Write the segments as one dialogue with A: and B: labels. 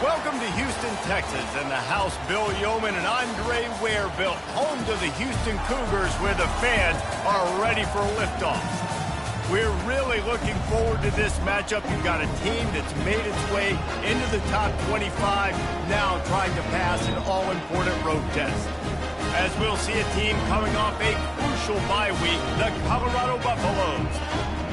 A: Welcome to Houston, Texas, and the house Bill Yeoman and Andre Ware built, home to the Houston Cougars, where the fans are ready for a liftoff. We're really looking forward to this matchup. You've got a team that's made its way into the top 25, now trying to pass an all-important road test. As we'll see a team coming off a crucial bye week, the Colorado Buffaloes,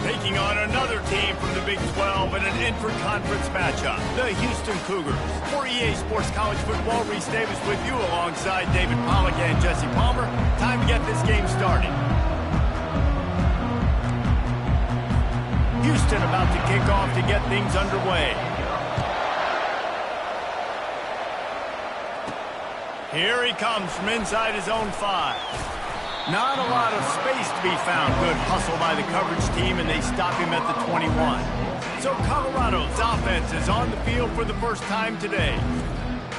A: taking on another team from the Big 12 in an intra-conference matchup, the Houston Cougars. For EA Sports College Football, Reese Davis with you alongside David Pollack and Jesse Palmer. Time to get this game started. Houston about to kick off to get things underway. Here he comes from inside his own 5. Not a lot of space to be found. Good hustle by the coverage team, and they stop him at the 21. So Colorado's offense is on the field for the first time today.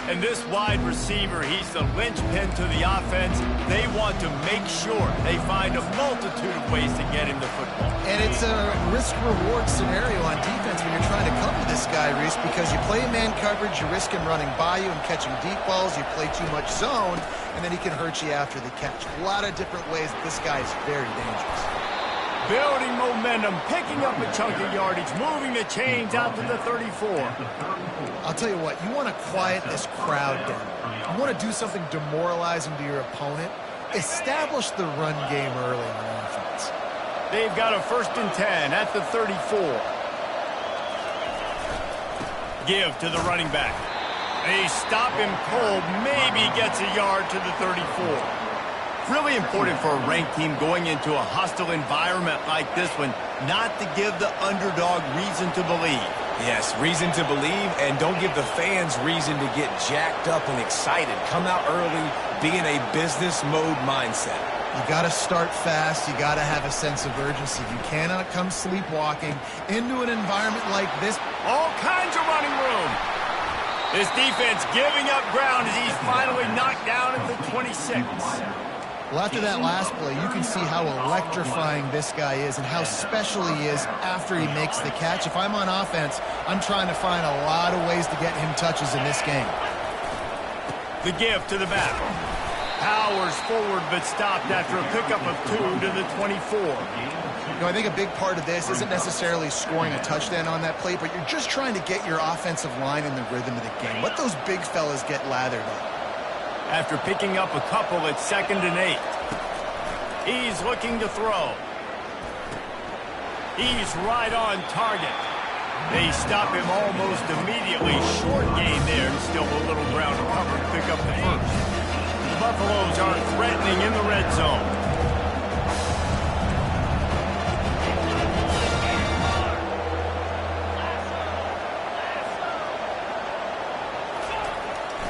A: And this wide receiver, he's the linchpin to the offense. They want to make sure they find a multitude of ways to get him the football.
B: And it's a risk-reward scenario on defense when you're trying to cover this guy, Reese, because you play man coverage, you risk him running by you and catching deep balls. You play too much zone, and then he can hurt you after the catch. A lot of different ways that this guy is very dangerous.
A: Building momentum, picking up a chunk of yardage, moving the chains out to the 34.
B: I'll tell you what, you want to quiet this crowd down. You want to do something demoralizing to your opponent. Establish the run game early on offense.
A: They've got a 1st and 10 at the 34. Give to the running back. They stop him cold, maybe gets a yard to the 34. Really important for a ranked team going into a hostile environment like this one, not to give the underdog reason to believe.
C: Yes, reason to believe, and don't give the fans reason to get jacked up and excited. Come out early, be in a business mode mindset.
B: You got to start fast. You got to have a sense of urgency. You cannot come sleepwalking into an environment like this.
A: All kinds of running room. This defense giving up ground as he's finally knocked down at the 26.
B: Well, after that last play, you can see how electrifying this guy is and how special he is after he makes the catch. If I'm on offense, I'm trying to find a lot of ways to get him touches in this game.
A: The give to the back. Powers forward but stopped after a pickup of 2 to the 24.
B: You know, I think a big part of this isn't necessarily scoring a touchdown on that play, but you're just trying to get your offensive line in the rhythm of the game. Let those big fellas get lathered up.
A: After picking up a couple at 2nd and 8. He's looking to throw. He's right on target. They stop him almost immediately. Short gain there. Still a little ground to cover to pick up the 1st. The Buffaloes are threatening in the red zone.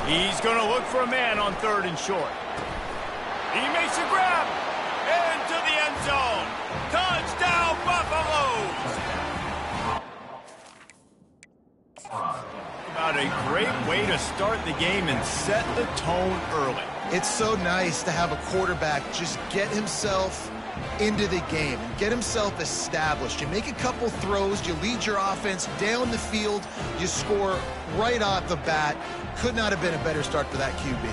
A: He's going to look for a man on 3rd and short. He makes a grab into the end zone. Touchdown, Buffaloes! About a great way to start the game and set the tone early.
B: It's so nice to have a quarterback just get himself into the game and get himself established. You make a couple throws, you lead your offense down the field, you score right off the bat. Could not have been a better start for that QB.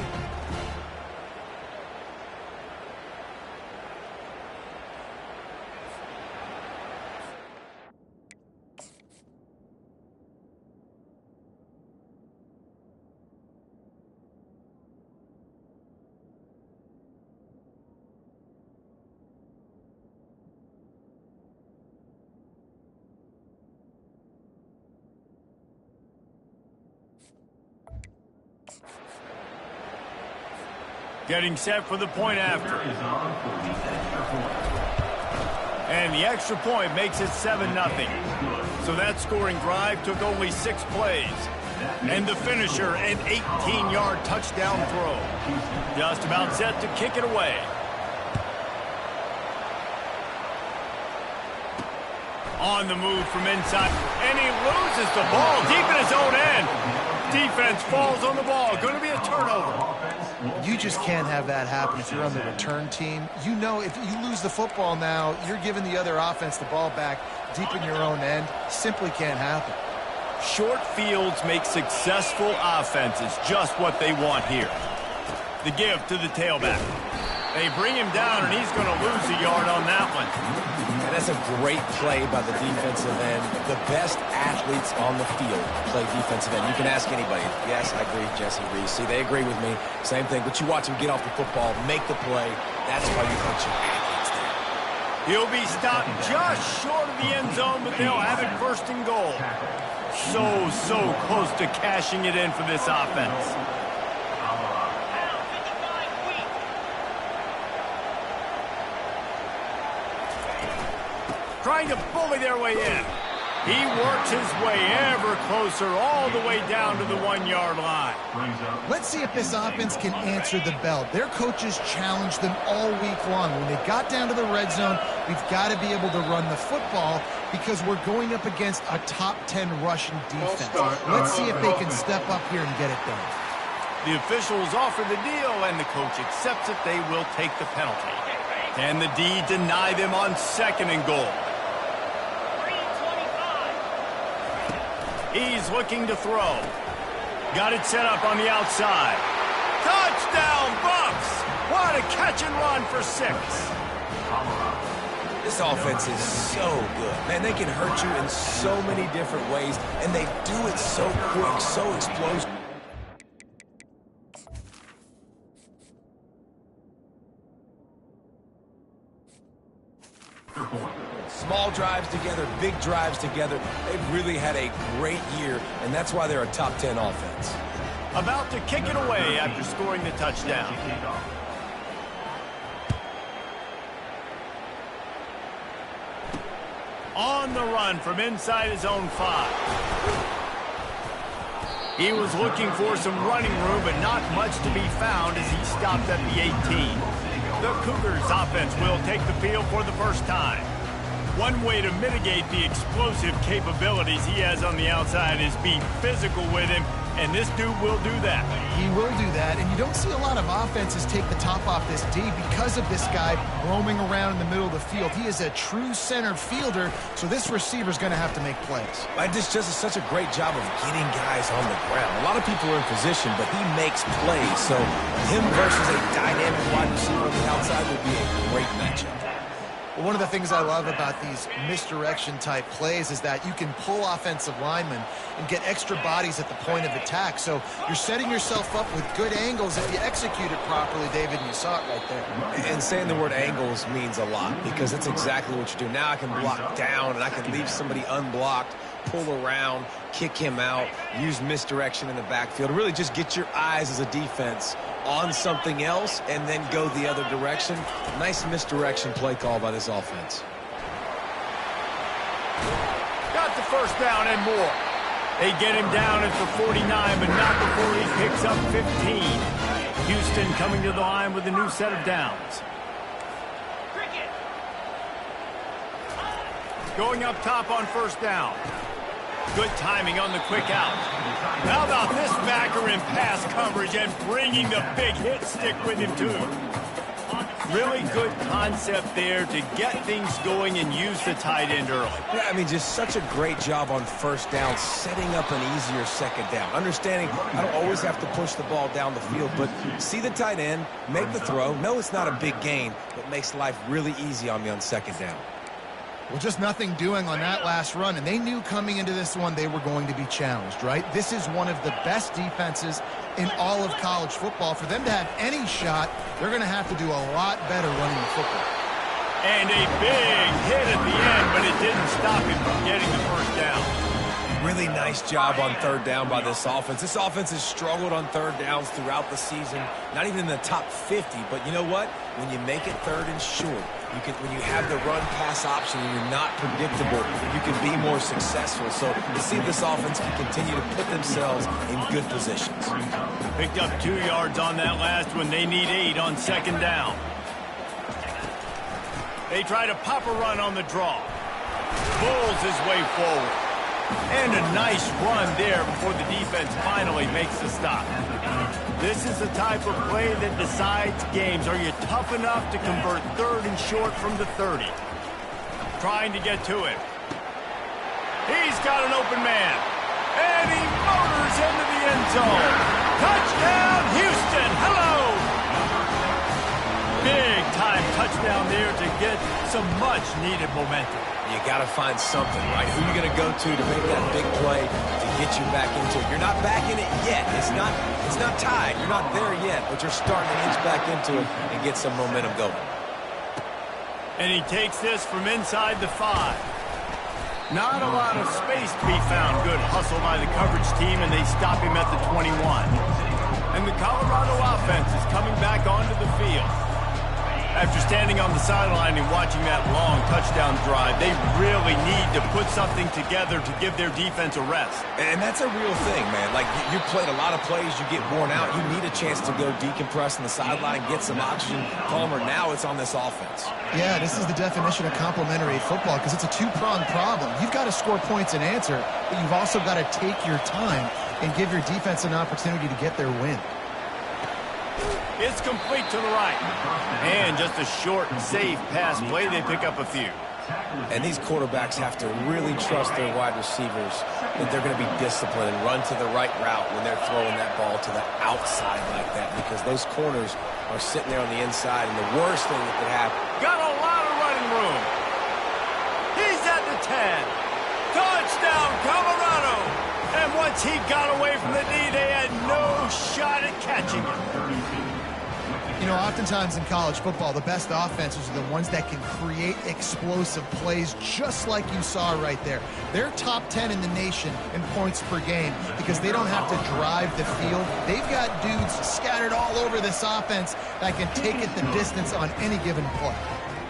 A: Getting set for the point after. And the extra point makes it 7-0. So that scoring drive took only 6 plays. And the finisher, an 18-yard touchdown throw. Just about set to kick it away. On the move from inside. And he loses the ball deep in his own end. Defense falls on the ball. Going to be a turnover.
B: You just can't have that happen if you're on the return team. You know if you lose the football now, you're giving the other offense the ball back deep in your own end. Simply can't happen.
A: Short fields make successful offenses just what they want here. The give to the tailback. They bring him down, and he's going to lose a yard on that one.
C: And that's a great play by the defensive end. The best athletes on the field play defensive end. You can ask anybody. Yes, I agree, Jesse Reese. See, they agree with me. Same thing. But you watch him get off the football, make the play. That's why you put your athletes there.
A: He'll be stopped just short of the end zone, but they'll have it first and goal. So close to cashing it in for this offense. Trying to bully their way in. He works his way ever closer all the way down to the 1-yard line.
B: Let's see if this offense can answer the bell. Their coaches challenged them all week long. When they got down to the red zone, we've got to be able to run the football because we're going up against a top 10 rushing defense. Let's see if they can step up here and get it done.
A: The officials offer the deal, and the coach accepts it. They will take the penalty. Can the D deny them on 2nd and goal? He's looking to throw. Got it set up on the outside. Touchdown, Bucks! What a catch and run for 6.
C: This offense is so good. Man, they can hurt you in so many different ways, and they do it so quick, so explosive. Small drives together, big drives together. They've really had a great year, and that's why they're a top 10 offense.
A: About to kick it away after scoring the touchdown. On the run from inside his own 5. He was looking for some running room, but not much to be found as he stopped at the 18. The Cougars offense will take the field for the first time. One way to mitigate the explosive capabilities he has on the outside is be physical with him, and this dude will do that.
B: He will do that, and you don't see a lot of offenses take the top off this D because of this guy roaming around in the middle of the field. He is a true center fielder, so this receiver's going to have to make plays.
C: And this just is such a great job of getting guys on the ground. A lot of people are in position, but he makes plays, so him versus a dynamic wide receiver on the outside would be a great matchup.
B: One of the things I love about these misdirection-type plays is that you can pull offensive linemen and get extra bodies at the point of attack. So you're setting yourself up with good angles if you execute it properly, David, and you saw it right there.
C: And saying the word angles means a lot because that's exactly what you do. Now I can block down, and I can leave somebody unblocked, pull around, kick him out, use misdirection in the backfield. Really just get your eyes as a defense on something else and then go the other direction. Nice misdirection play call by this offense.
A: Got the first down and more. They get him down at the 49, but not before he picks up 15. Houston coming to the line with a new set of downs. Going up top on first down. Good timing on the quick out. How about this backer in pass coverage and bringing the big hit stick with him too. Really good concept there to get things going and use the tight end early.
C: Yeah, I mean, just such a great job on first down, setting up an easier second down. Understanding I don't always have to push the ball down the field, but see the tight end, make the throw. No, it's not a big gain, but makes life really easy on me on second down.
B: Well, just nothing doing on that last run, and they knew coming into this one they were going to be challenged, right? This is one of the best defenses in all of college football. For them to have any shot, they're going to have to do a lot better running the football.
A: And a big hit at the end, but it didn't stop him from getting the first down.
C: Really nice job on third down by this offense. This offense has struggled on third downs throughout the season. Not even in the top 50, but you know what? When you make it third and short, when you have the run-pass option and you're not predictable, you can be more successful. So to see this offense can continue to put themselves in good positions.
A: Picked up 2 yards on that last one. They need 8 on second down. They try to pop a run on the draw. Bulls his way forward. And a nice run there before the defense finally makes the stop. This is the type of play that decides games. Are you tough enough to convert third and short from the 30? Trying to get to him. He's got an open man. And he motors into the end zone. Touchdown, Houston. Hello. Big-time touchdown there to get some much-needed momentum.
C: You got to find something, right? Who are you going to go to make that big play to get you back into it? You're not back in it yet. It's not tied. You're not there yet, but you're starting to inch back into it and get some momentum going.
A: And he takes this from inside the 5. Not a lot of space to be found. Good hustle by the coverage team, and they stop him at the 21. And the Colorado offense is coming back onto the field. After standing on the sideline and watching that long touchdown drive, they really need to put something together to give their defense a rest.
C: And that's a real thing, man. Like, you played a lot of plays, you get worn out. You need a chance to go decompress on the sideline, get some oxygen. Palmer, now it's on this offense.
B: Yeah, this is the definition of complementary football because it's a two-pronged problem. You've got to score points and answer, but you've also got to take your time and give your defense an opportunity to get their win.
A: It's complete to the right. And just a short and safe pass play. They pick up a few.
C: And these quarterbacks have to really trust their wide receivers that they're going to be disciplined and run to the right route when they're throwing that ball to the outside like that, because those corners are sitting there on the inside, and the worst thing that could happen.
A: Got a lot of running room. He's at the 10. Touchdown, Colorado. And once he got away from the knee, they had no shot at catching him.
B: You know, oftentimes in college football, the best offenses are the ones that can create explosive plays, just like you saw right there. They're top 10 in the nation in points per game because they don't have to drive the field. They've got dudes scattered all over this offense that can take it the distance on any given play.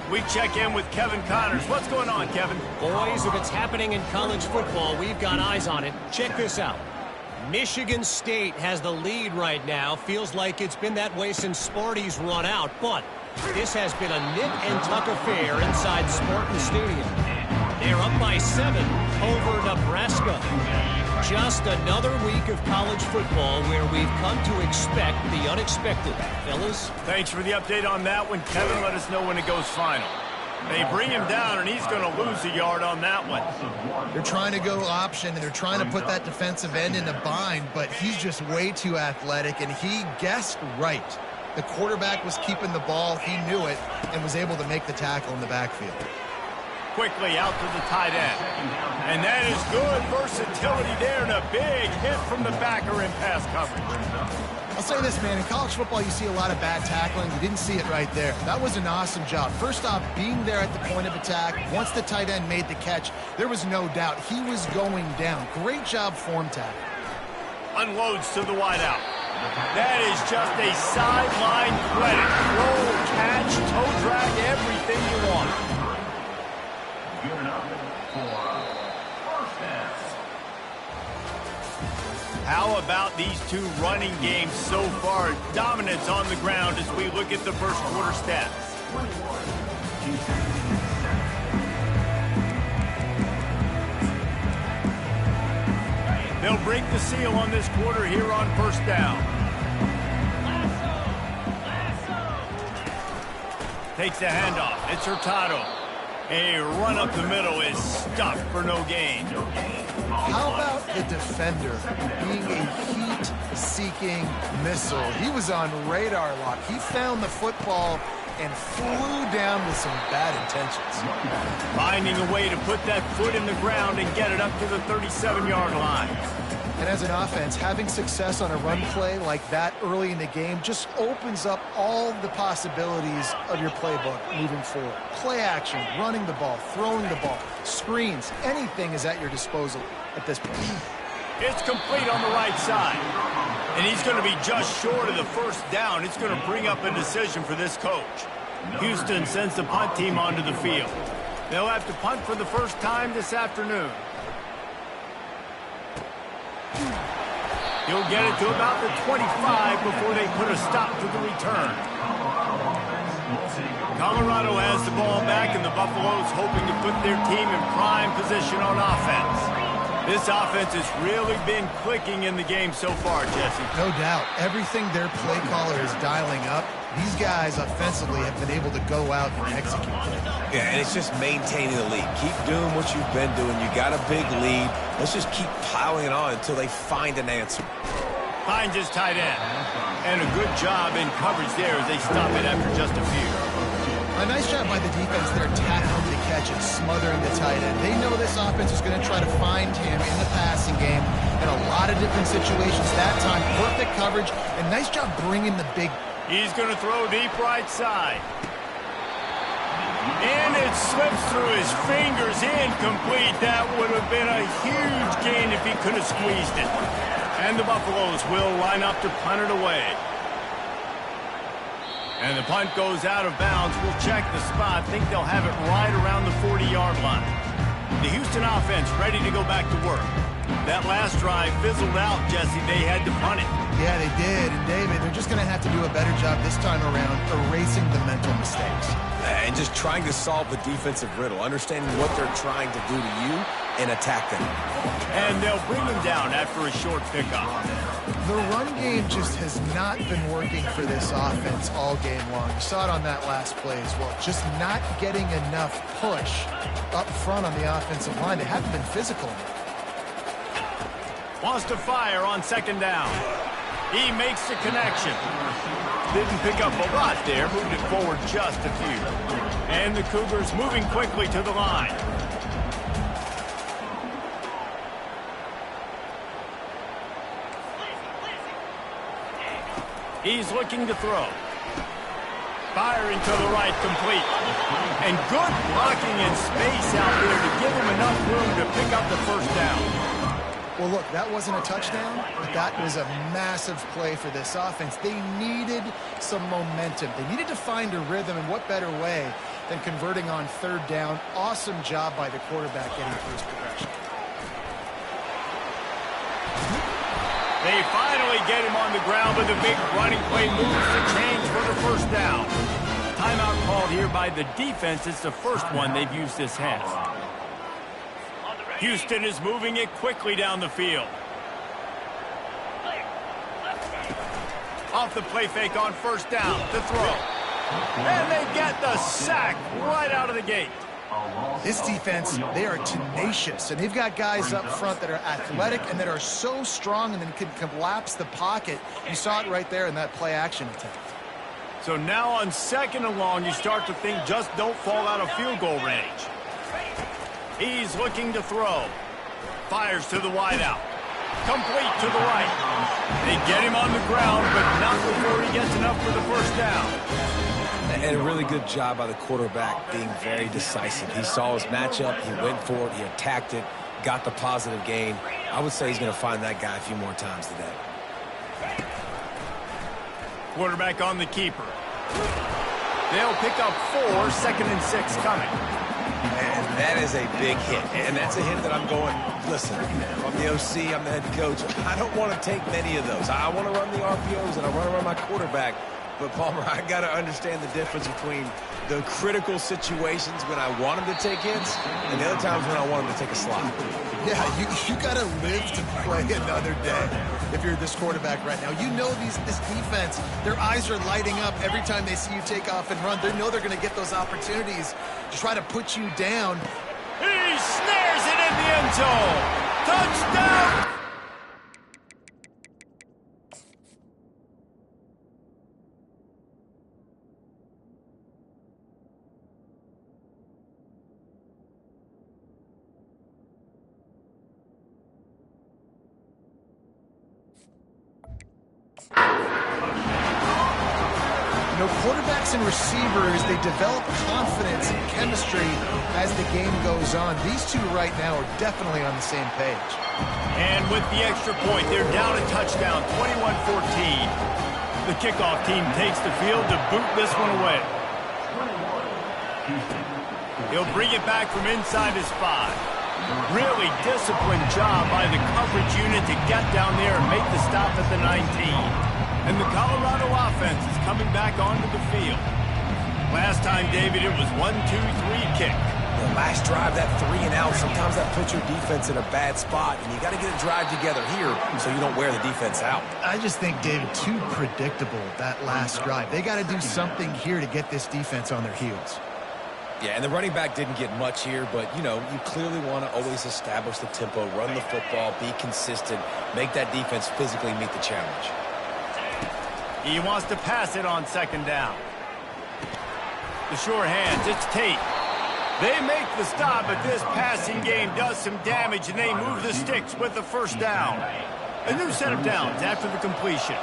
A: We check in with Kevin Connors. What's going on, Kevin?
D: Boys, if it's happening in college football, we've got eyes on it. Check this out. Michigan State has the lead right now. Feels like it's been that way since Sparty's run out. But this has been a nip-and-tuck affair inside Spartan Stadium. They're up by 7 over Nebraska. Just another week of college football where we've come to expect the unexpected. Fellas?
A: Thanks for the update on that one, Kevin. Let us know when it goes final. They bring him down, and he's going to lose a yard on that one.
B: They're trying to go option, and they're trying to put that defensive end in a bind, but he's just way too athletic, and he guessed right. The quarterback was keeping the ball. He knew it and was able to make the tackle in the backfield.
A: Quickly out to the tight end. And that is good versatility there, and a big hit from the backer in pass coverage.
B: I'll say this, man, in college football you see a lot of bad tackling. You didn't see it right there. That was an awesome job. First off, being there at the point of attack. Once the tight end made the catch, there was no doubt he was going down. Great job form tackle.
A: Unloads to the wideout. That is just a sideline credit. Roll, catch, toe drag, everything you want. How about these two running games so far? Dominance on the ground as we look at the first quarter stats. They'll break the seal on this quarter here on first down. Takes the handoff. It's Hurtado. A run up the middle is stuffed for no gain.
B: How about the defender being a heat-seeking missile? He was on radar lock. He found the football and flew down with some bad intentions.
A: Finding a way to put that foot in the ground and get it up to the 37-yard line.
B: And as an offense, having success on a run play like that early in the game just opens up all the possibilities of your playbook moving forward. Play action, running the ball, throwing the ball, screens, anything is at your disposal at this point.
A: It's complete on the right side. And he's going to be just short of the first down. It's going to bring up a decision for this coach. Houston sends the punt team onto the field. They'll have to punt for the first time this afternoon. He'll get it to about the 25 before they put a stop to the return. Colorado has the ball back, and the Buffaloes hoping to put their team in prime position on offense. This offense has really been clicking in the game so far, Jesse.
B: No doubt. Everything their play caller is dialing up, these guys offensively have been able to go out and execute.
C: Yeah, and it's just maintaining the lead. Keep doing what you've been doing. You got a big lead. Let's just keep piling it on until they find an answer.
A: Finds his tight end. And a good job in coverage there as they stop it after just a few.
B: A nice job by the defense there, tackling the catch and smothering the tight end. They know this offense is going to try to find him in the passing game in a lot of different situations. That time, perfect coverage, and nice job bringing the big.
A: He's going to throw deep right side. And it slips through his fingers, incomplete. That would have been a huge gain if he could have squeezed it. And the Buffaloes will line up to punt it away. And the punt goes out of bounds. We'll check the spot. Think they'll have it right around the 40-yard line. The Houston offense ready to go back to work. That last drive fizzled out, Jesse. They had to punt it.
B: Yeah, they did. And, David, they're just going to have to do a better job this time around erasing the mental mistakes.
C: And just trying to solve the defensive riddle, understanding what they're trying to do to you and attack them.
A: And they'll bring him down after a short pickup.
B: The run game just has not been working for this offense all game long. You saw it on that last play as well. Just not getting enough push up front on the offensive line. They haven't been physical enough.
A: Wants to fire on second down. He makes the connection. Didn't pick up a lot there. Moved it forward just a few. And the Cougars moving quickly to the line. He's looking to throw. Firing to the right, complete. And good blocking in space out there to give him enough room to pick up the first down.
B: Well, look, that wasn't a touchdown, but that was a massive play for this offense. They needed some momentum. They needed to find a rhythm, and what better way than converting on third down. Awesome job by the quarterback getting through his progression.
A: They finally get him on the ground with a big running play, moves the change for the first down. Timeout called here by the defense. It's the first one they've used this half. Houston is moving it quickly down the field. Off the play fake on first down to throw. And they get the sack right out of the gate.
B: This defense, they are tenacious, and they've got guys up front that are athletic and that are so strong and then can collapse the pocket. You saw it right there in that play-action attempt.
A: So now on second and long, you start to think just don't fall out of field goal range. He's looking to throw. Fires to the wideout. Complete to the right. They get him on the ground, but not before he gets enough for the first down.
C: And a really good job by the quarterback being very decisive. He saw his matchup, he went for it, he attacked it, got the positive gain. I would say he's going to find that guy a few more times today.
A: Quarterback on the keeper. They'll pick up 4, second and 6 coming.
C: And that is a big hit. And that's a hit that I'm going, listen, I'm the OC, I'm the head coach. I don't want to take many of those. I want to run the RPOs and I want to run my quarterback. But, Palmer, I got to understand the difference between the critical situations when I want him to take hits and the other times when I want him to take a slot.
B: Yeah, you got to live to play another day if you're this quarterback right now. You know this defense, their eyes are lighting up every time they see you take off and run. They know they're going to get those opportunities to try to put you down.
A: He snares it in the end zone. Touchdown!
B: You know, quarterbacks and receivers, they develop confidence and chemistry as the game goes on. These two right now are definitely on the same page.
A: And with the extra point, they're down a touchdown, 21-14. The kickoff team takes the field to boot this one away. He'll bring it back from inside his 5. Really disciplined job by the coverage unit to get down there and make the stop at the 19. And the Colorado offense is coming back onto the field. Last time, David, it was 1-2-3 kick.
C: The last drive, that 3 and out, sometimes that puts your defense in a bad spot, and you got to get a drive together here so you don't wear the defense out.
B: I just think, David, too predictable that last drive. They got to do something here to get this defense on their heels.
C: Yeah, and the running back didn't get much here, but, you know, you clearly want to always establish the tempo, run the football, be consistent, make that defense physically meet the challenge.
A: He wants to pass it on second down. The sure hands, it's Tate. They make the stop, but this passing game does some damage, and they move the sticks with the first down. A new set of downs after the completion.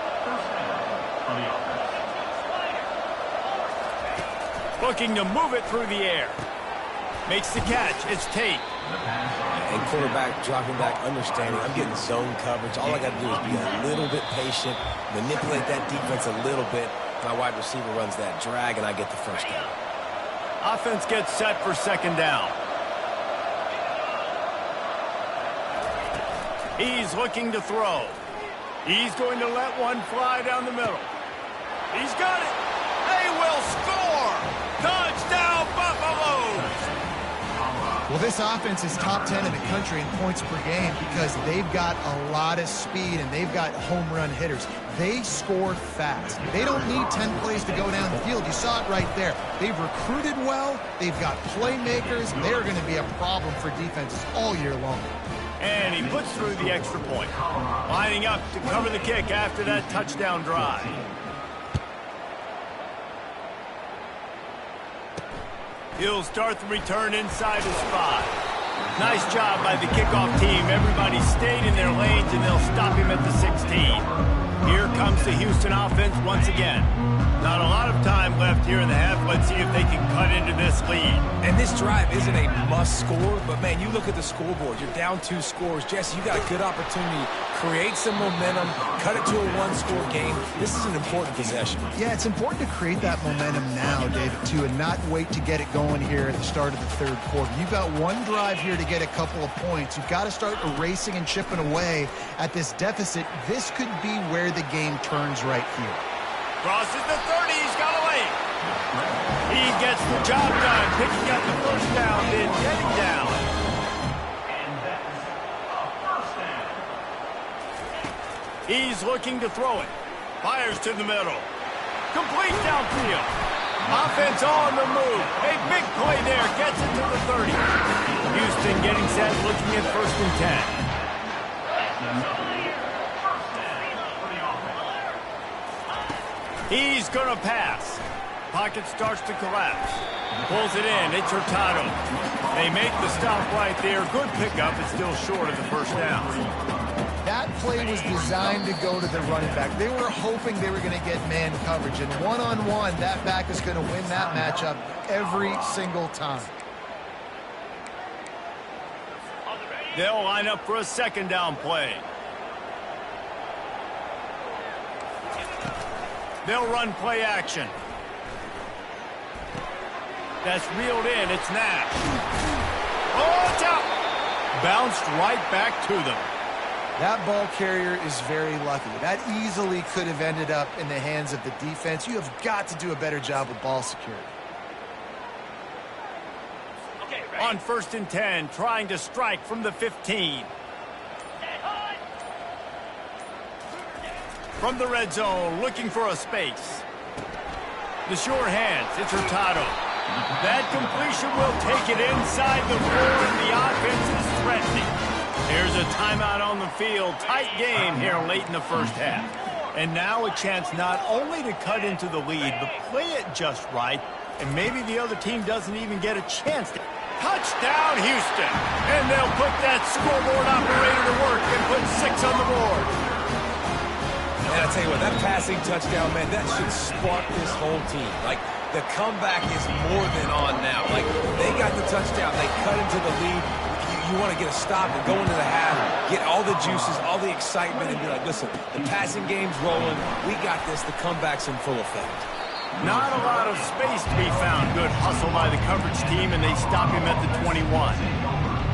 A: Looking to move it through the air. Makes the catch. It's Tate.
C: And quarterback dropping back, understanding I'm getting zone coverage. All I got to do is be a little bit patient, manipulate that defense a little bit. My wide receiver runs that drag, and I get the first down.
A: Offense gets set for second down. He's looking to throw. He's going to let one fly down the middle. He's got it. They will score. Touchdown, Buffaloes.
B: Well, this offense is top 10 in the country in points per game because they've got a lot of speed and they've got home run hitters. They score fast. They don't need 10 plays to go down the field. You saw it right there. They've recruited well. They've got playmakers. They're going to be a problem for defenses all year long.
A: And he puts through the extra point. Lining up to cover the kick after that touchdown drive. He'll start the return inside his spot. Nice job by the kickoff team. Everybody stayed in their lanes, and they'll stop him at the 16. Here comes the Houston offense once again. Not a lot of time left here in the half. Let's see if they can cut into this lead.
C: And this drive isn't a must score, but, man, you look at the scoreboard. You're down 2 scores. Jesse, you got a good opportunity. Create some momentum. Cut it to a 1-score game. This is an important possession.
B: Yeah, it's important to create that momentum now, David, too, and not wait to get it going here at the start of the third quarter. You've got one drive here to get a couple of points. You've got to start erasing and chipping away at this deficit. This could be where the game turns right here.
A: Crosses the 30. He's got away. He gets the job done, picking up the first down, then getting down. He's looking to throw it. Fires to the middle. Complete downfield. Offense on the move. A big play there. Gets it to the 30. Houston getting set, looking at 1st and 10. He's going to pass. Pocket starts to collapse. Pulls it in. It's Hurtado. They make the stop right there. Good pickup. It's still short of the first down.
B: That play was designed to go to the running back. They were hoping they were going to get man coverage. And one-on-one, that back is going to win that matchup every single time.
A: They'll line up for a second down play. They'll run play action. That's reeled in. It's Nash. Oh, it's out. Bounced right back to them.
B: That ball carrier is very lucky. That easily could have ended up in the hands of the defense. You have got to do a better job with ball security.
A: On 1st and 10, trying to strike from the 15. From the red zone, looking for a space. The sure hands, it's Hurtado. That completion will take it inside the 4, and the offense is threatening. Here's a timeout on the field. Tight game here late in the first half. And now a chance not only to cut into the lead, but play it just right, and maybe the other team doesn't even get a chance to. Touchdown, Houston! And they'll put that scoreboard operator to work and put 6 on the board.
C: And I tell you what, that passing touchdown, man, that should spark this whole team. Like, the comeback is more than on now. Like, they got the touchdown. They cut into the lead. You want to get a stop and go into the half, get all the juices, all the excitement, and be like, listen, the passing game's rolling. We got this. The comeback's in full effect.
A: Not a lot of space to be found. Good hustle by the coverage team, and they stop him at the 21.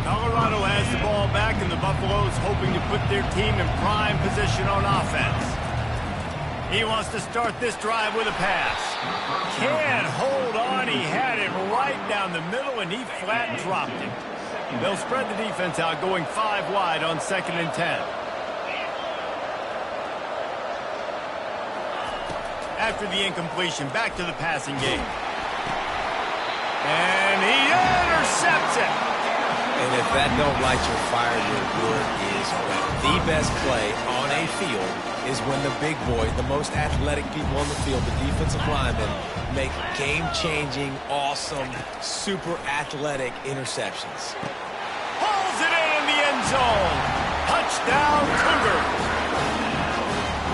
A: Colorado has the ball back, and the Buffaloes hoping to put their team in prime position on offense. He wants to start this drive with a pass. Can't hold on. He had it right down the middle, and he flat dropped it. They'll spread the defense out, going 5 wide on 2nd and 10. After the incompletion, back to the passing game. And he intercepts it.
C: And if that don't light your fire, your word is wet. The best play on a field is when the big boy, the most athletic people on the field, the defensive linemen, make game-changing, awesome, super athletic interceptions.
A: Pulls it in the end zone. Touchdown, Cougars.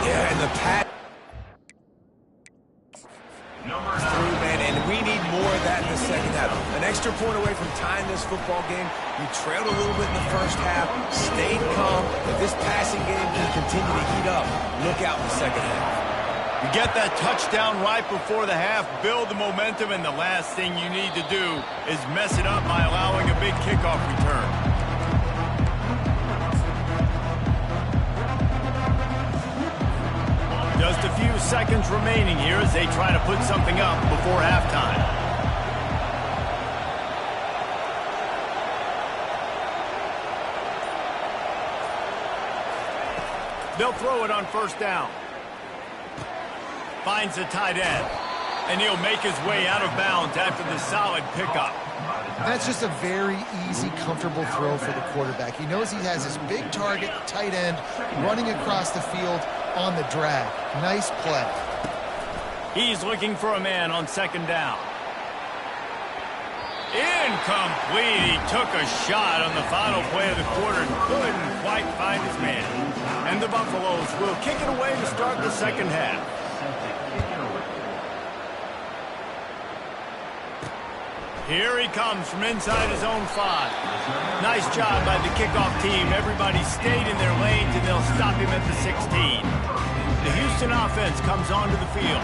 C: Yeah, and the pass through, man, and we need more of that in the second half. An extra point away from tying this football game. You trailed a little bit in the first half, stayed calm. If this passing game can continue to heat up, look out in the second half.
A: You get that touchdown right before the half, build the momentum, and the last thing you need to do is mess it up by allowing a big kickoff return. Just a few seconds remaining here as they try to put something up before halftime. They'll throw it on 1st down. Finds the tight end. And he'll make his way out of bounds after the solid pickup.
B: That's just a very easy, comfortable throw for the quarterback. He knows he has this big target, tight end, running across the field on the drag. Nice play.
A: He's looking for a man on 2nd down. Incomplete. He took a shot on the final play of the quarter and couldn't quite find his man. And the Buffaloes will kick it away to start the second half. Here he comes from inside his own 5. Nice job by the kickoff team. Everybody stayed in their lanes, and they'll stop him at the 16. The Houston offense comes onto the field.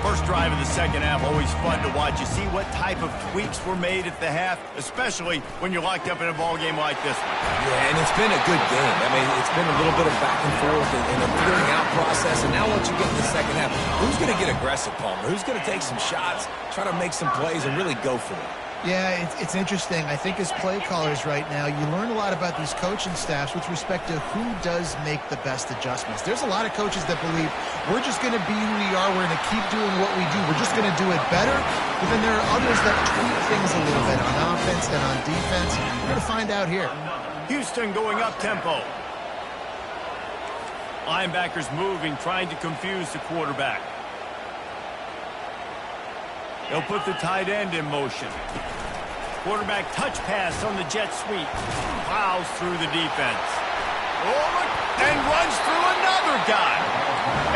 A: First drive of the second half, always fun to watch. You see what type of tweaks were made at the half, especially when you're locked up in a ball game like this one.
C: Yeah, and it's been a good game. I mean, it's been a little bit of back and forth and a figuring out process. And now once you get in the second half, who's going to get aggressive, Palmer? Who's going to take some shots, try to make some plays, and really go for it?
B: Yeah, it's interesting. I think as play callers right now, you learn a lot about these coaching staffs with respect to who does make the best adjustments. There's a lot of coaches that believe we're just going to be who we are. We're going to keep doing what we do. We're just going to do it better. But then there are others that tweak things a little bit on offense and on defense. We're going to find out here.
A: Houston going up tempo. Linebackers moving, trying to confuse the quarterback. They'll put the tight end in motion. Quarterback touch pass on the jet sweep. Plows through the defense. Oh, and runs through another guy.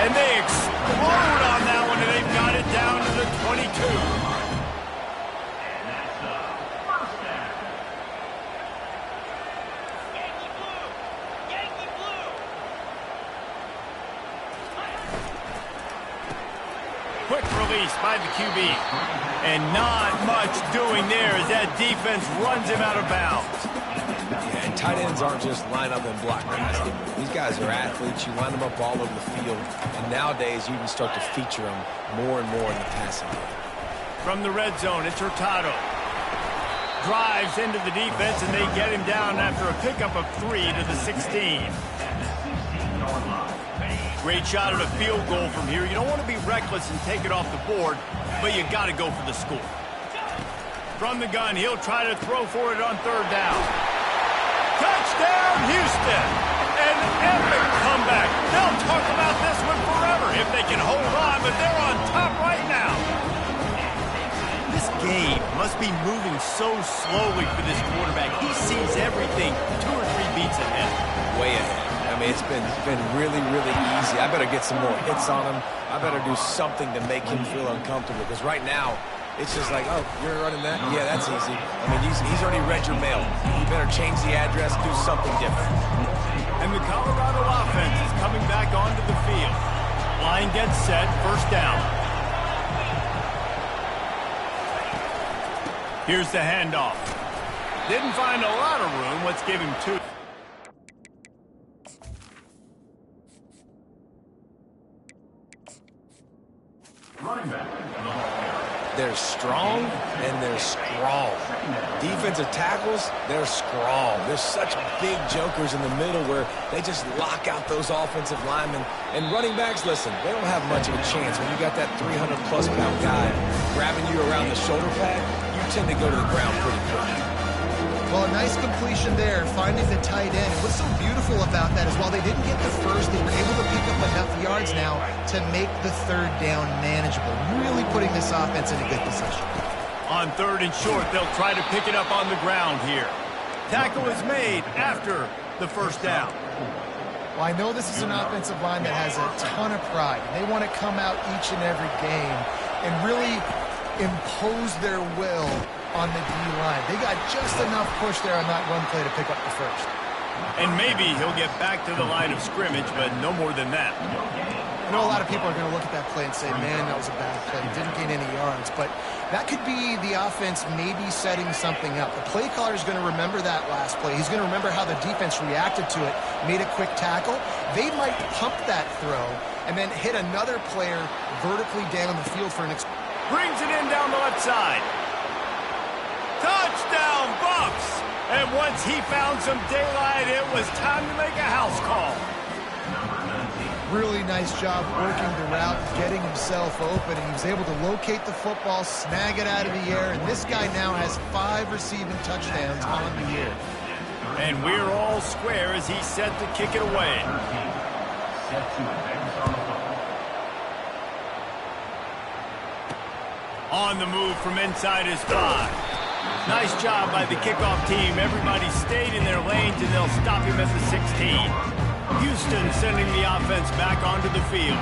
A: And they explode on that one, and they've got it down to the 22. Quick release by the QB. And not much doing there as that defense runs him out of bounds.
C: Yeah, and tight ends aren't just line up and block guys. These guys are athletes. You line them up all over the field. And nowadays, you can start to feature them more and more in the passing game.
A: From the red zone, it's Hurtado. Drives into the defense, and they get him down after a pickup of 3 to the 16. Great shot at a field goal from here. You don't want to be reckless and take it off the board, but you got to go for the score. From the gun, he'll try to throw for it on 3rd down. Touchdown, Houston! An epic comeback. They'll talk about this one forever if they can hold on, but they're on top right now. This game must be moving so slowly for this quarterback. He sees everything 2 or 3 beats ahead.
C: Way ahead. I mean, it's been really, really easy. I better get some more hits on him. I better do something to make him feel uncomfortable, because right now, it's just like, oh, you're running that? Yeah, that's easy. I mean, he's already read your mail. You better change the address, do something different.
A: And the Colorado offense is coming back onto the field. Line gets set, 1st down. Here's the handoff. Didn't find a lot of room. Let's give him 2.
C: They're strong and they're scrawl. Defensive tackles, they're scrawl. There's such big jokers in the middle where they just lock out those offensive linemen. And running backs, listen, they don't have much of a chance. When you got that 300-plus pound guy grabbing you around the shoulder pad, you tend to go to the ground pretty quick.
B: Well, a nice completion there, finding the tight end. And what's so beautiful about that is while they didn't get the first, they were able to pick up enough yards now to make the third down manageable, really putting this offense in a good position.
A: On third and short, they'll try to pick it up on the ground here. Tackle is made after the first down.
B: Well, I know this is an offensive line that has a ton of pride. They want to come out each and every game and really impose their will on the D-line. They got just enough push there on that run play to pick up the first.
A: And maybe he'll get back to the line of scrimmage, but no more than that.
B: I know a lot of people are going to look at that play and say, man, that was a bad play. Didn't gain any yards. But that could be the offense maybe setting something up. The play caller is going to remember that last play. He's going to remember how the defense reacted to it, made a quick tackle. They might pump that throw and then hit another player vertically down the field for an
A: brings it in down the left side. Touchdown, Bucks! And once he found some daylight, it was time to make a house call.
B: Really nice job working the route, getting himself open, and he was able to locate the football, snag it out of the air, and this guy now has 5 receiving touchdowns on the year.
A: And we're all square as he's set to kick it away. On the move from inside his 5. Nice job by the kickoff team. Everybody stayed in their lanes, and they'll stop him at the 16. Houston sending the offense back onto the field.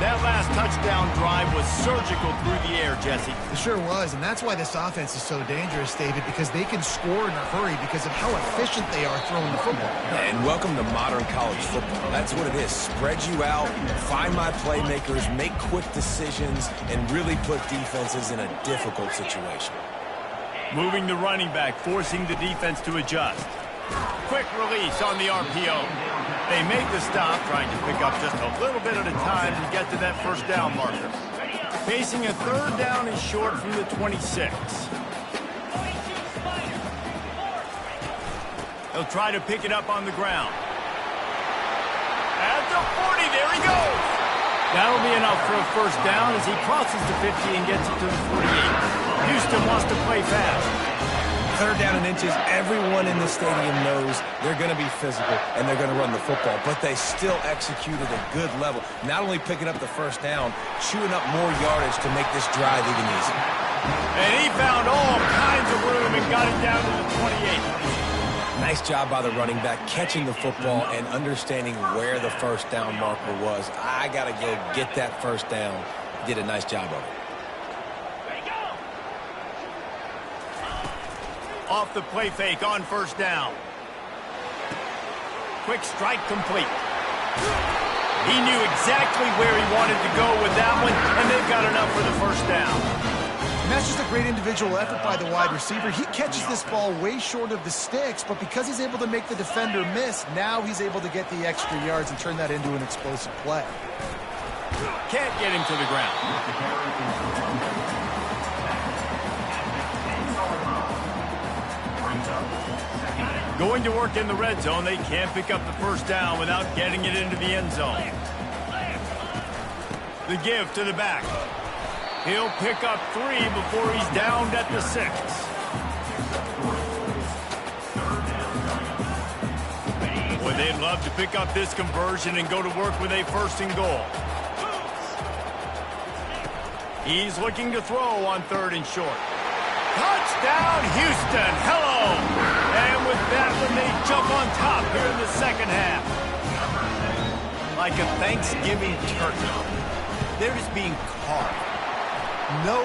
A: That last touchdown drive was surgical through the air, Jesse.
B: It sure was, and that's why this offense is so dangerous, David, because they can score in a hurry because of how efficient they are throwing the football.
C: And welcome to modern college football. That's what it is. Spread you out, find my playmakers, make quick decisions, and really put defenses in a difficult situation.
A: Moving the running back, forcing the defense to adjust. Quick release on the RPO. They made the stop, trying to pick up just a little bit at a time to get to that first down marker. Facing a third down and short from the 26. He'll try to pick it up on the ground. At the 40, there he goes. That'll be enough for a first down as he crosses the 50 and gets it to the 48. Houston wants to play fast.
C: Third down and inches, everyone in the stadium knows they're going to be physical and they're going to run the football, but they still executed a good level. Not only picking up the first down, chewing up more yardage to make this drive even easier.
A: And he found all kinds of room and got it down to the 28.
C: Nice job by the running back, catching the football and understanding where the first down marker was. I got to go get that first down. Did a nice job of it.
A: Off the play fake on first down. Quick strike complete. He knew exactly where he wanted to go with that one, and they've got enough for the first down.
B: And that's just a great individual effort by the wide receiver. He catches this ball way short of the sticks, but because he's able to make the defender miss, now he's able to get the extra yards and turn that into an explosive play.
A: Can't get him to the ground. Going to work in the red zone. They can't pick up the first down without getting it into the end zone. The give to the back. He'll pick up 3 before he's downed at the 6. Boy, they'd love to pick up this conversion and go to work with a first and goal. He's looking to throw on third and short. Touchdown, Houston. Hello. And with that one, they jump on top here in the second half. Like a Thanksgiving turkey. They're just being carved. No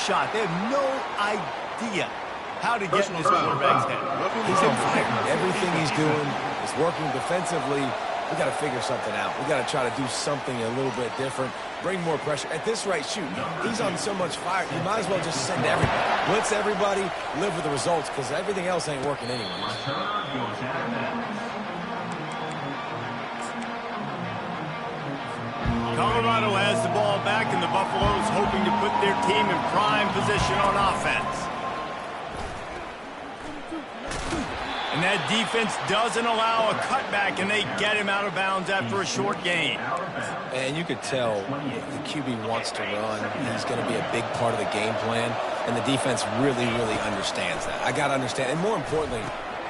A: shot. They have no idea how to get in this quarterback's head.
C: He's on fire. Everything he's doing is working defensively. We got to figure something out. We got to try to do something a little bit different. Bring more pressure. At this rate, shoot, he's on so much fire, you might as well just send everybody. Blitz everybody, live with the results, because everything else ain't working anyway.
A: Colorado has the ball back, and the Buffaloes hoping to put their team in prime position on offense. And that defense doesn't allow a cutback, and they get him out of bounds after a short gain.
C: And you could tell if the QB wants to run, he's going to be a big part of the game plan, and the defense really, really understands that. I got to understand, and more importantly,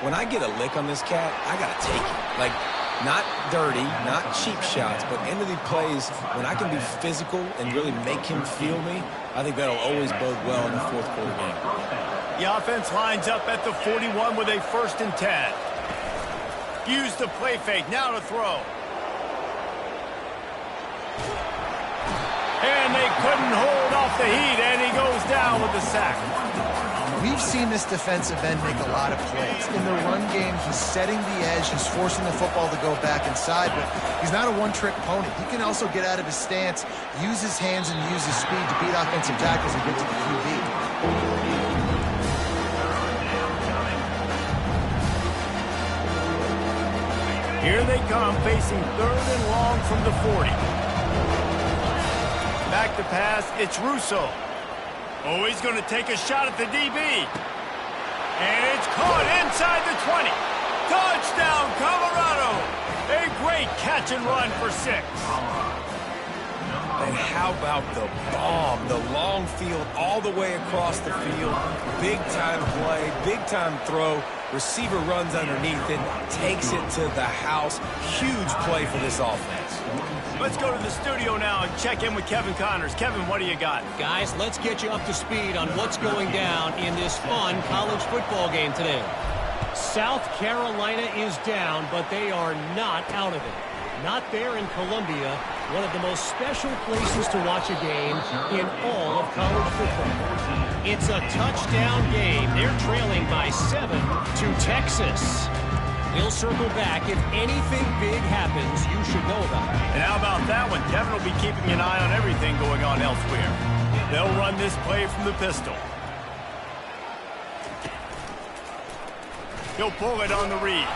C: when I get a lick on this cat, I got to take it. Like, not dirty, not cheap shots, but end of the plays, when I can be physical and really make him feel me, I think that'll always bode well in the fourth quarter game.
A: The offense lines up at the 41 with a 1st and 10. Use the play fake, now to throw. And they couldn't hold off the heat, and he goes down with the sack.
B: We've seen this defensive end make a lot of plays. In the run game, he's setting the edge. He's forcing the football to go back inside, but he's not a one-trick pony. He can also get out of his stance, use his hands, and use his speed to beat offensive tackles and get to the QB.
A: Here they come, facing 3rd and long from the 40. Back to pass, it's Russo. Oh, he's going to take a shot at the DB. And it's caught inside the 20. Touchdown, Colorado. A great catch and run for 6.
C: And how about the bomb, the long field all the way across the field. Big-time play, big-time throw. Receiver runs underneath it, takes it to the house. Huge play for this offense.
A: Let's go to the studio now and check in with Kevin Connors. Kevin, what do you got?
D: Guys, let's get you up to speed on what's going down in this fun college football game today. South Carolina is down, but they are not out of it. Not there in Columbia, one of the most special places to watch a game in all of college football. It's a touchdown game. They're trailing by 7 to Texas. We'll circle back. If anything big happens, you should know about it.
A: And how about that one? Kevin will be keeping an eye on everything going on elsewhere. They'll run this play from the pistol. He'll pull it on the read.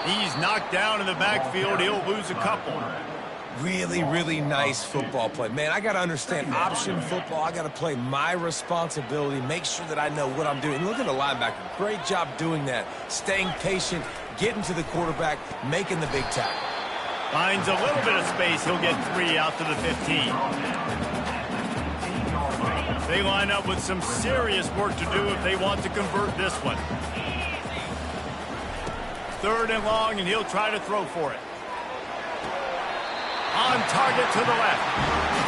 A: He's knocked down in the backfield. He'll lose a couple.
C: Really, really nice football play. Man, I got to understand option football. I got to play my responsibility, make sure that I know what I'm doing. Look at the linebacker. Great job doing that. Staying patient, getting to the quarterback, making the big tackle.
A: Finds a little bit of space. He'll get 3 out to the 15. They line up with some serious work to do if they want to convert this one. 3rd and long, and he'll try to throw for it. On target to the left.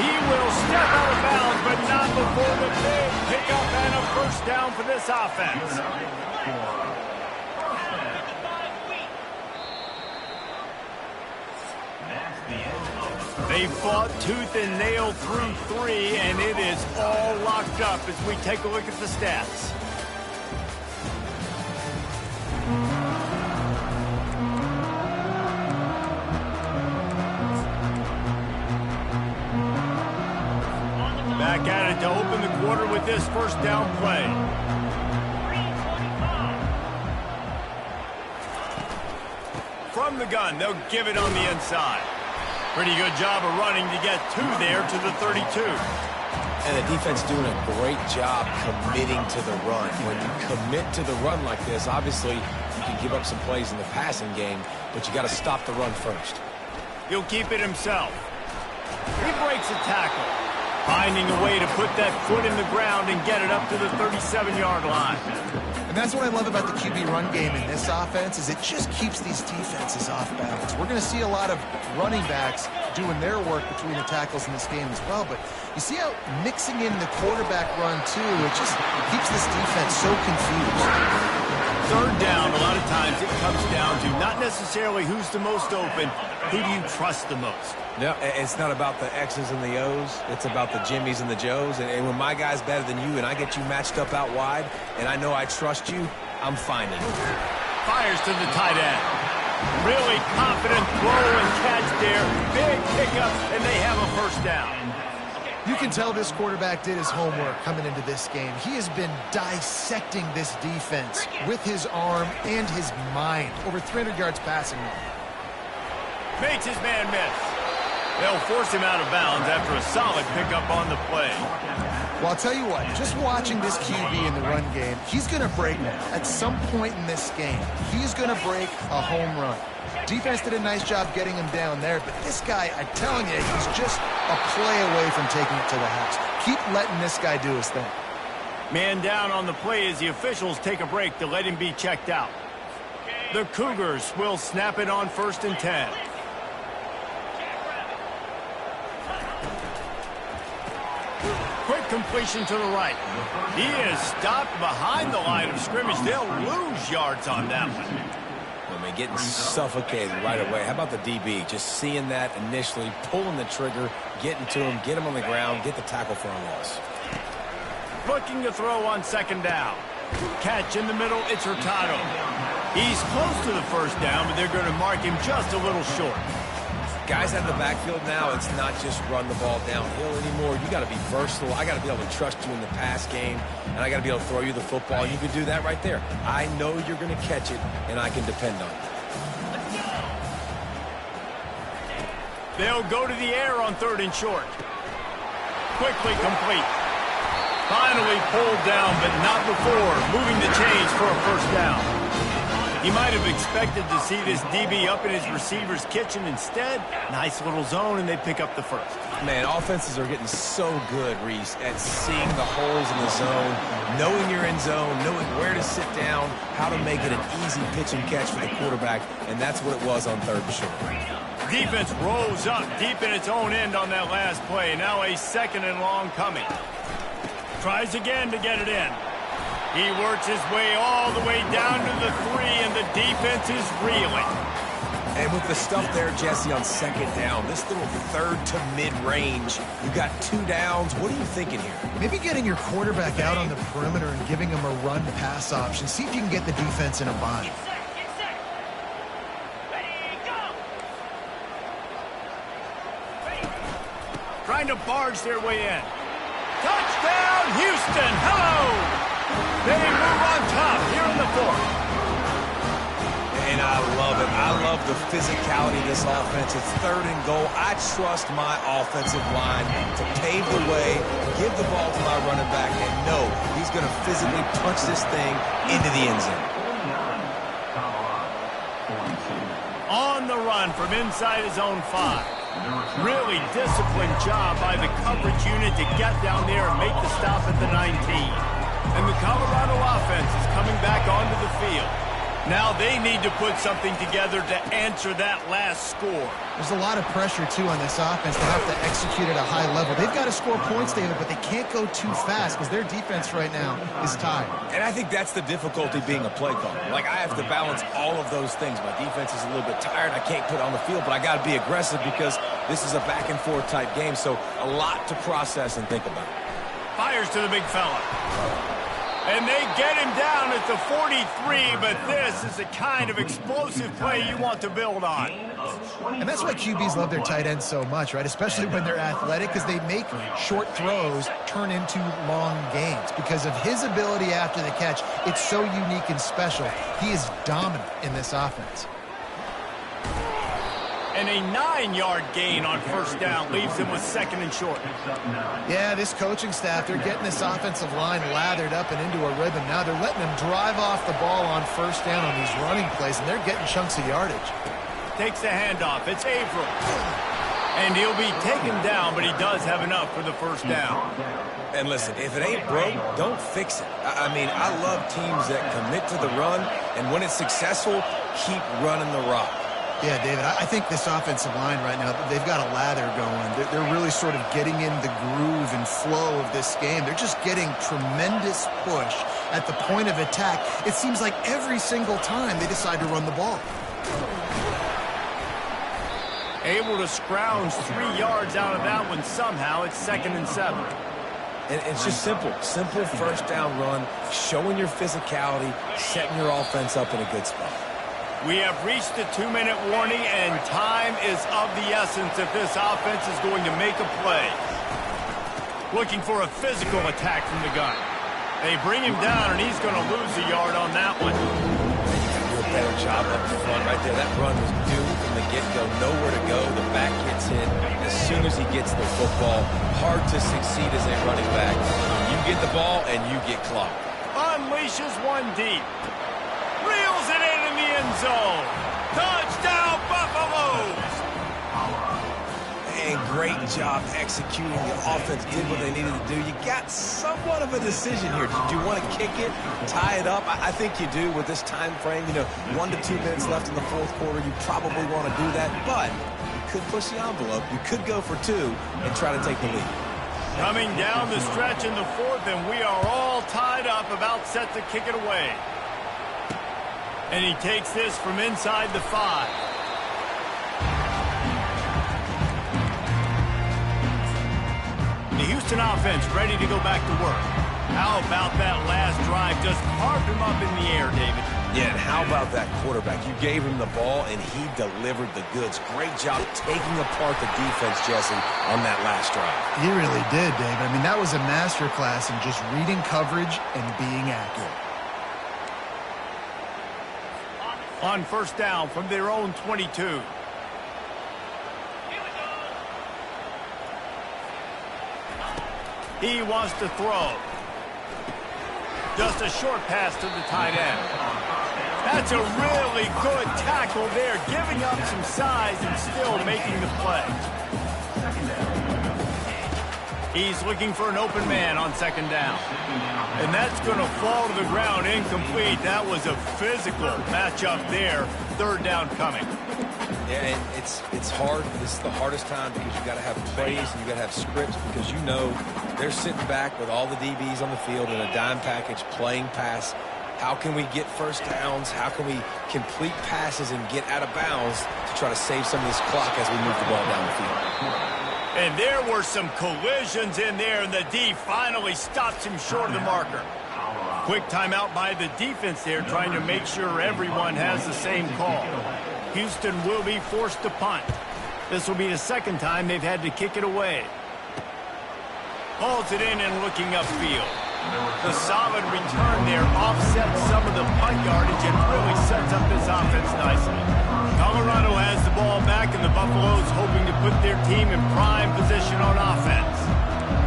A: He will step out of bounds, but not before the big pickup and a 1st down for this offense. They fought tooth and nail through 3, and it is all locked up as we take a look at the stats. Back at it to open the quarter with this 1st down play. From the gun, they'll give it on the inside. Pretty good job of running to get 2 there to the 32.
C: And the defense doing a great job committing to the run. When you commit to the run like this, obviously you can give up some plays in the passing game, but you got to stop the run first.
A: He'll keep it himself. He breaks a tackle. Finding a way to put that foot in the ground and get it up to the 37-yard line.
B: And that's what I love about the QB run game in this offense is it just keeps these defenses off balance. We're going to see a lot of running backs doing their work between the tackles in this game as well. But you see how mixing in the quarterback run, too, it just keeps this defense so confused.
A: 3rd down, a lot of times it comes down to not necessarily who's the most open, who do you trust the most?
C: No, it's not about the X's and the O's. It's about the Jimmys and the Joes. And when my guy's better than you and I get you matched up out wide and I know I trust you, I'm finding it.
A: Fires to the tight end. Really confident throw and catch there. Big pickup, and they have a 1st down.
B: You can tell this quarterback did his homework coming into this game. He has been dissecting this defense with his arm and his mind. Over 300 yards passing.
A: Makes his man miss. They'll force him out of bounds after a solid pickup on the play.
B: Well, I'll tell you what, just watching this QB in the run game, he's going to break at some point in this game. He's going to break a home run. Defense did a nice job getting him down there, but this guy, I'm telling you, he's just a play away from taking it to the house. Keep letting this guy do his thing.
A: Man down on the play as the officials take a break to let him be checked out. The Cougars will snap it on 1st and 10. Quick completion to the right. He is stopped behind the line of scrimmage. They'll lose yards on that one.
C: I mean, getting suffocated right away. How about the DB? Just seeing that initially, pulling the trigger, getting to him, get him on the ground, get the tackle for a loss.
A: Looking to throw on 2nd down. Catch in the middle, it's Hurtado. He's close to the 1st down, but they're going to mark him just a little short.
C: Guys out of the backfield now, it's not just run the ball downhill anymore. You got to be versatile. I got to be able to trust you in the pass game, and I got to be able to throw you the football. You can do that right there. I know you're going to catch it, and I can depend on it.
A: They'll go to the air on 3rd and short. Quickly complete. Finally pulled down, but not before moving the chains for a 1st down. He might have expected to see this DB up in his receiver's kitchen. Instead, nice little zone, and they pick up the 1st.
C: Man, offenses are getting so good, Reese, at seeing the holes in the zone, knowing your end zone, knowing where to sit down, how to make it an easy pitch and catch for the quarterback, and that's what it was on 3rd and short.
A: Defense rolls up deep in its own end on that last play. Now a 2nd and long coming. Tries again to get it in. He works his way all the way down to the 3, and the defense is reeling.
C: And with the stuff there, Jesse, on 2nd down, this little 3rd to mid-range, you got 2 downs. What are you thinking here?
B: Maybe getting your quarterback out on the perimeter and giving him a run-pass option. See if you can get the defense in a bind.
A: Trying to barge their way in. Touchdown, Houston! Hello! They move on top here in the 4th.
C: And I love it. I love the physicality of this offense. It's 3rd and goal. I trust my offensive line to pave the way, give the ball to my running back, and know he's going to physically punch this thing into the end zone.
A: On the run from inside his own 5. Really disciplined job by the coverage unit to get down there and make the stop at the 19. And the Colorado offense is coming back onto the field. Now they need to put something together to answer that last score.
B: There's a lot of pressure, too, on this offense. They have to execute at a high level. They've got to score points, David, but they can't go too fast because their defense right now is tired.
C: And I think that's the difficulty being a play caller. Like, I have to balance all of those things. My defense is a little bit tired. I can't put it on the field, but I got to be aggressive because this is a back-and-forth type game, so a lot to process and think about.
A: Fires to the big fella. And they get him down at the 43, but this is the kind of explosive play you want to build on.
B: And that's why QBs love their tight ends so much, right? Especially when they're athletic, because they make short throws turn into long gains. Because of his ability after the catch, it's so unique and special. He is dominant in this offense.
A: And a 9-yard gain on 1st down leaves him with 2nd and short.
B: Yeah, this coaching staff, they're getting this offensive line lathered up and into a rhythm. Now they're letting them drive off the ball on 1st down on these running plays, and they're getting chunks of yardage.
A: Takes the handoff. It's Averill. And he'll be taken down, but he does have enough for the 1st down.
C: And listen, if it ain't broke, don't fix it. I mean, I love teams that commit to the run, and when it's successful, keep running the rock.
B: Yeah, David, I think this offensive line right now, they've got a lather going. They're really sort of getting in the groove and flow of this game. They're just getting tremendous push at the point of attack. It seems like every single time they decide to run the ball.
A: Able to scrounge 3 yards out of that one somehow. It's 2nd and 7.
C: And it's just simple. Simple 1st down run, showing your physicality, setting your offense up in a good spot.
A: We have reached the 2-minute warning, and time is of the essence if this offense is going to make a play. Looking for a physical attack from the gun. They bring him down, and he's going to lose a yard on that one.
C: Do a better job up front right there. That run was doomed from the get-go. Nowhere to go. The back gets hit as soon as he gets the football. Hard to succeed as a running back. You get the ball and you get clocked.
A: Unleashes one deep. Reels it in the end zone. Touchdown, Buffaloes!
C: And great job executing. The offense did what they needed to do. You got somewhat of a decision here. Do you want to kick it, tie it up? I think you do with this time frame. 1 to 2 minutes left in the fourth quarter. You probably want to do that, but you could push the envelope. You could go for 2 and try to take the lead.
A: Coming down the stretch in the fourth, and we are all tied up, about set to kick it away. And he takes this from inside the 5. The Houston offense ready to go back to work. How about that last drive? Just carved him up in the air, David.
C: Yeah, and how about that quarterback? You gave him the ball, and he delivered the goods. Great job taking apart the defense, Jesse, on that last drive.
B: He really did, David. I mean, that was a masterclass in just reading coverage and being accurate.
A: On first down from their own 22. He wants to throw. Just a short pass to the tight end. That's a really good tackle there, giving up some size and still making the play. He's looking for an open man on second down. And that's going to fall to the ground incomplete. That was a physical matchup there. Third down coming.
C: Yeah, and it's hard. This is the hardest time because you got to have plays and you got to have scripts because they're sitting back with all the DBs on the field in a dime package playing pass. How can we get first downs? How can we complete passes and get out of bounds to try to save some of this clock as we move the ball down the field?
A: And there were some collisions in there, and the D finally stops him short of the marker. Quick timeout by the defense there, trying to make sure everyone has the same call. Houston will be forced to punt. This will be the second time they've had to kick it away. Hauls it in and looking upfield. The solid return there offsets some of the punt yardage and really sets up this offense nicely. Colorado has the ball back, and the Buffaloes hoping to put their team in prime position on offense.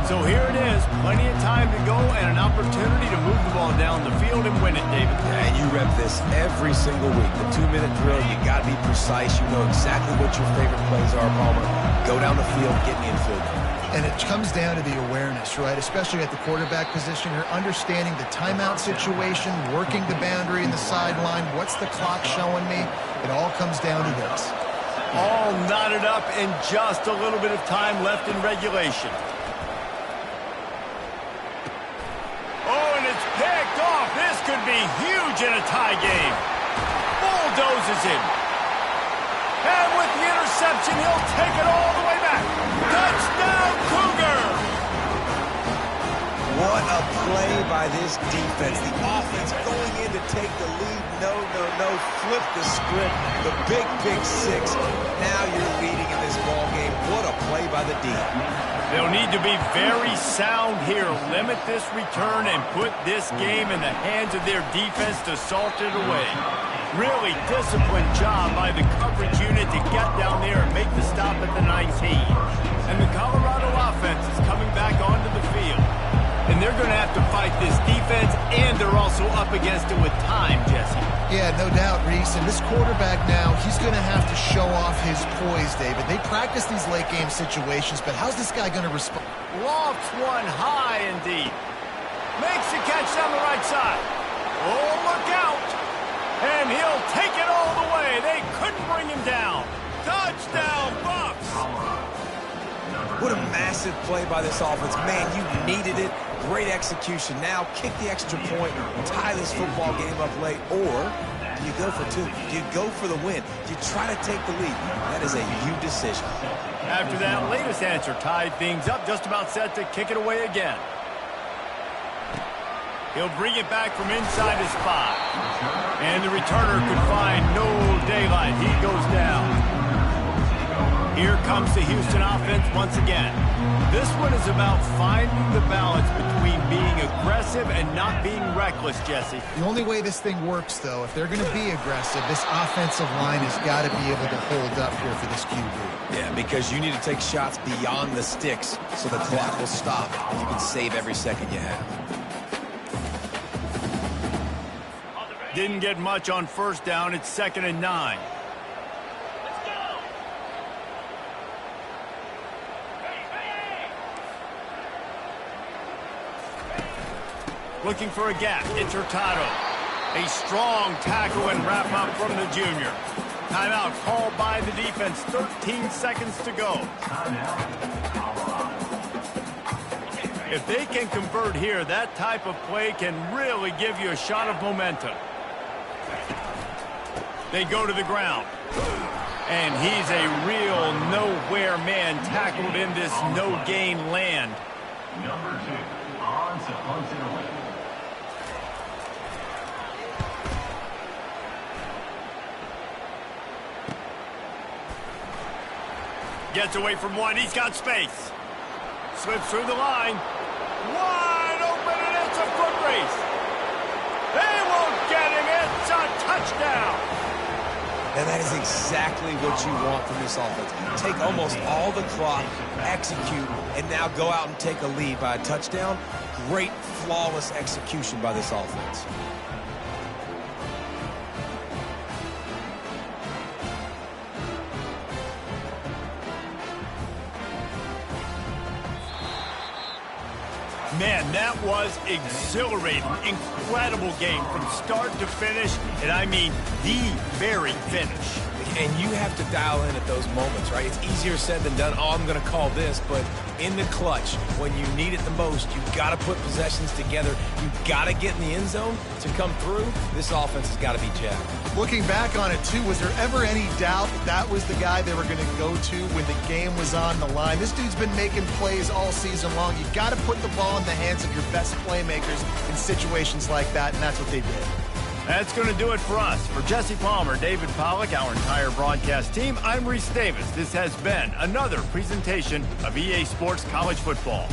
A: So here it is, plenty of time to go and an opportunity to move the ball down the field and win it, David.
C: And you rep this every single week. The 2-minute drill, you got to be precise. You know exactly what your favorite plays are, Palmer. Go down the field, get me in field.
B: And it comes down to the awareness, right? Especially at the quarterback position. You're understanding the timeout situation, working the boundary in the sideline. What's the clock showing me? It all comes down to this.
A: All knotted up and just a little bit of time left in regulation. Oh, and it's picked off. This could be huge in a tie game. Bulldozes it. And with the interception, he'll take it all the way back. Touchdown, Cougar!
C: What a play by this defense. The offense going in to take the lead. No. Flip the script. The big six. Now you're leading in this ball game. What a play by the D.
A: They'll need to be very sound here. Limit this return and put this game in the hands of their defense to salt it away. Really disciplined job by the coverage unit to get down there and make the stop at the 19. And the Colorado offense is coming back onto the field. And they're going to have to fight this defense, and they're also up against it with time, Jesse.
B: Yeah, no doubt, Reese. And this quarterback now, he's going to have to show off his poise, David. They practice these late-game situations, but how's this guy going to respond?
A: Lofts one high indeed. Makes the catch down the right side. Oh, look out. And he'll take it all the way. They couldn't bring him down. Touchdown, Buffs.
C: What a massive play by this offense. Man, you needed it. Great execution. Now kick the extra point, tie this football game up late, or do you go for 2? Do you go for the win? Do you try to take the lead? That is a you decision.
A: After that latest answer tied things up, just about set to kick it away again. He'll bring it back from inside his spot. And the returner could find no daylight. He goes down. Here comes the Houston offense once again. This one is about finding the balance between being aggressive and not being reckless, Jesse.
B: The only way this thing works, though, if they're going to be aggressive, this offensive line has got to be able to hold up here for this QB.
C: Yeah, because you need to take shots beyond the sticks so the clock will stop and you can save every second you have.
A: Didn't get much on first down. It's 2nd and 9. Looking for a gap. It's Hurtado. A strong tackle and wrap up from the junior. Timeout called by the defense. 13 seconds to go. If they can convert here, that type of play can really give you a shot of momentum. They go to the ground. And he's a real nowhere man tackled in this no-gain land.
E: Number 2, on to punt it away.
A: Gets away from one. He's got space. Slips through the line. Wide open, and it's a foot race. They won't get him. It's a touchdown.
C: And that is exactly what you want from this offense. Take almost all the clock, execute, and now go out and take a lead by a touchdown. Great, flawless execution by this offense.
A: Man, that was exhilarating. Incredible game from start to finish, and I mean the very finish.
C: And you have to dial in at those moments, right? It's easier said than done. Oh, I'm going to call this, but in the clutch, when you need it the most, you've got to put possessions together. You've got to get in the end zone to come through. This offense has got to be jacked.
B: Looking back on it, too, was there ever any doubt that was the guy they were going to go to when the game was on the line? This dude's been making plays all season long. You've got to put the ball in the hands of your best playmakers in situations like that, and that's what they did.
A: That's going to do it for us. For Jesse Palmer, David Pollack, our entire broadcast team, I'm Reese Davis. This has been another presentation of EA Sports College Football.